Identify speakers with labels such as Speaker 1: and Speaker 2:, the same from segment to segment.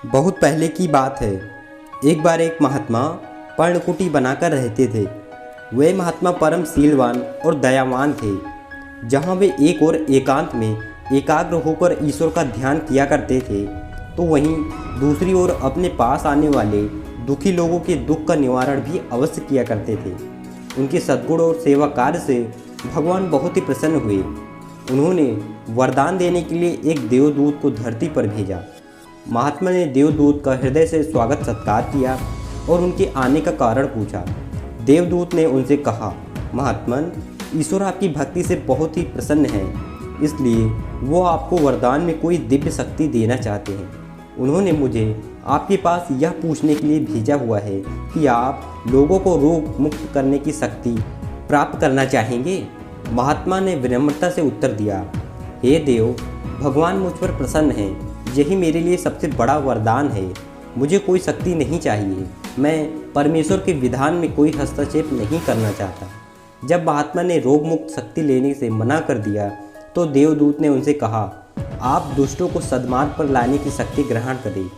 Speaker 1: बहुत पहले की बात है। एक बार एक महात्मा पर्णकुटी बनाकर रहते थे। वे महात्मा परम शीलवान और दयावान थे। जहाँ वे एक और एकांत में एकाग्र होकर ईश्वर का ध्यान किया करते थे, तो वहीं दूसरी ओर अपने पास आने वाले दुखी लोगों के दुख का निवारण भी अवश्य किया करते थे। उनके सद्गुण और सेवा कार्य से भगवान बहुत ही प्रसन्न हुए। उन्होंने वरदान देने के लिए एक देवदूत को धरती पर भेजा। महात्मा ने देवदूत का हृदय से स्वागत सत्कार किया और उनके आने का कारण पूछा। देवदूत ने उनसे कहा, महात्मन, ईश्वर आपकी भक्ति से बहुत ही प्रसन्न है, इसलिए वो आपको वरदान में कोई दिव्य शक्ति देना चाहते हैं। उन्होंने मुझे आपके पास यह पूछने के लिए भेजा हुआ है कि आप लोगों को रोग मुक्त करने की शक्ति प्राप्त करना चाहेंगे। महात्मा ने विनम्रता से उत्तर दिया, हे देव, भगवान मुझ पर प्रसन्न हैं, यही मेरे लिए सबसे बड़ा वरदान है। मुझे कोई शक्ति नहीं चाहिए। मैं परमेश्वर के विधान में कोई हस्तक्षेप नहीं करना चाहता। जब महात्मा ने रोग मुक्त शक्ति लेने से मना कर दिया, तो देवदूत ने उनसे कहा, आप दुष्टों को सद्मार्ग पर लाने की शक्ति ग्रहण करें।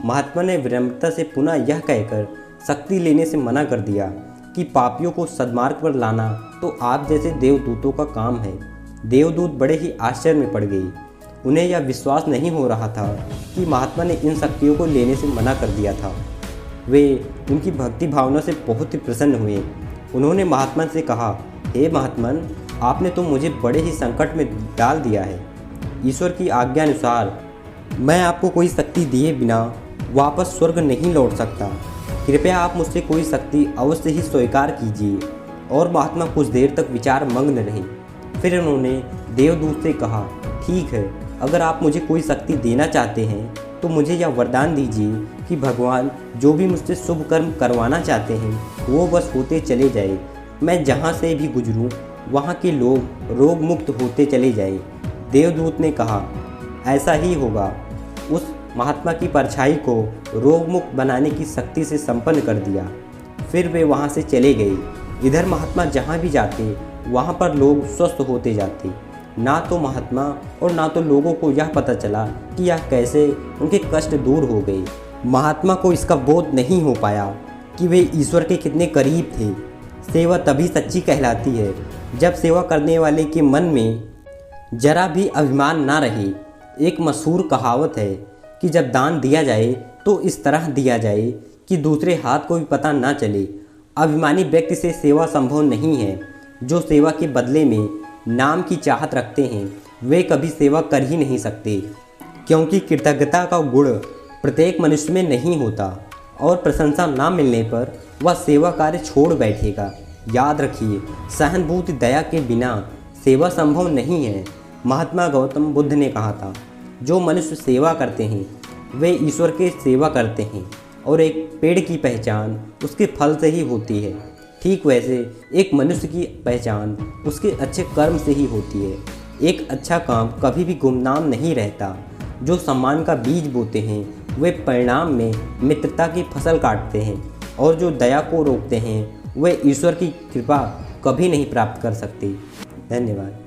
Speaker 1: महात्मा ने विनम्रता से पुनः यह कहकर शक्ति लेने से मना कर दिया कि पापियों को सद्मार्ग पर लाना तो आप जैसे देवदूतों का काम है। देवदूत बड़े ही आश्चर्य में पड़ गई। उन्हें यह विश्वास नहीं हो रहा था कि महात्मा ने इन शक्तियों को लेने से मना कर दिया था। वे उनकी भक्ति भावना से बहुत ही प्रसन्न हुए। उन्होंने महात्मा से कहा, हे महात्मन, आपने तो मुझे बड़े ही संकट में डाल दिया है। ईश्वर की आज्ञानुसार मैं आपको कोई शक्ति दिए बिना वापस स्वर्ग नहीं लौट सकता। कृपया आप मुझसे कोई शक्ति अवश्य ही स्वीकार कीजिए। और महात्मा कुछ देर तक विचार मग्न रहे। फिर उन्होंने देवदूत से कहा, ठीक है, अगर आप मुझे कोई शक्ति देना चाहते हैं तो मुझे यह वरदान दीजिए कि भगवान जो भी मुझसे शुभ कर्म करवाना चाहते हैं वो बस होते चले जाए। मैं जहाँ से भी गुजरूँ वहाँ के लोग रोग मुक्त होते चले जाएं। देवदूत ने कहा, ऐसा ही होगा। उस महात्मा की परछाई को रोग मुक्त बनाने की शक्ति से संपन्न कर दिया। फिर वे वहाँ से चले गए। इधर महात्मा जहाँ भी जाते वहाँ पर लोग स्वस्थ होते जाते। ना तो महात्मा और ना तो लोगों को यह पता चला कि यह कैसे उनके कष्ट दूर हो गए। महात्मा को इसका बोध नहीं हो पाया कि वे ईश्वर के कितने करीब थे। सेवा तभी सच्ची कहलाती है जब सेवा करने वाले के मन में जरा भी अभिमान ना रहे। एक मशहूर कहावत है कि जब दान दिया जाए तो इस तरह दिया जाए कि दूसरे हाथ को भी पता ना चले। अभिमानी व्यक्ति से सेवा संभव नहीं है। जो सेवा के बदले में नाम की चाहत रखते हैं वे कभी सेवा कर ही नहीं सकते, क्योंकि कृतज्ञता का गुण प्रत्येक मनुष्य में नहीं होता और प्रशंसा ना मिलने पर वह सेवा कार्य छोड़ बैठेगा। याद रखिए, सहानुभूति दया के बिना सेवा संभव नहीं है। महात्मा गौतम बुद्ध ने कहा था, जो मनुष्य सेवा करते हैं वे ईश्वर के सेवा करते हैं और एक पेड़ की पहचान उसके फल से ही होती है। ठीक वैसे एक मनुष्य की पहचान उसके अच्छे कर्म से ही होती है। एक अच्छा काम कभी भी गुमनाम नहीं रहता। जो सम्मान का बीज बोते हैं वे परिणाम में मित्रता की फसल काटते हैं, और जो दया को रोकते हैं वे ईश्वर की कृपा कभी नहीं प्राप्त कर सकते। धन्यवाद।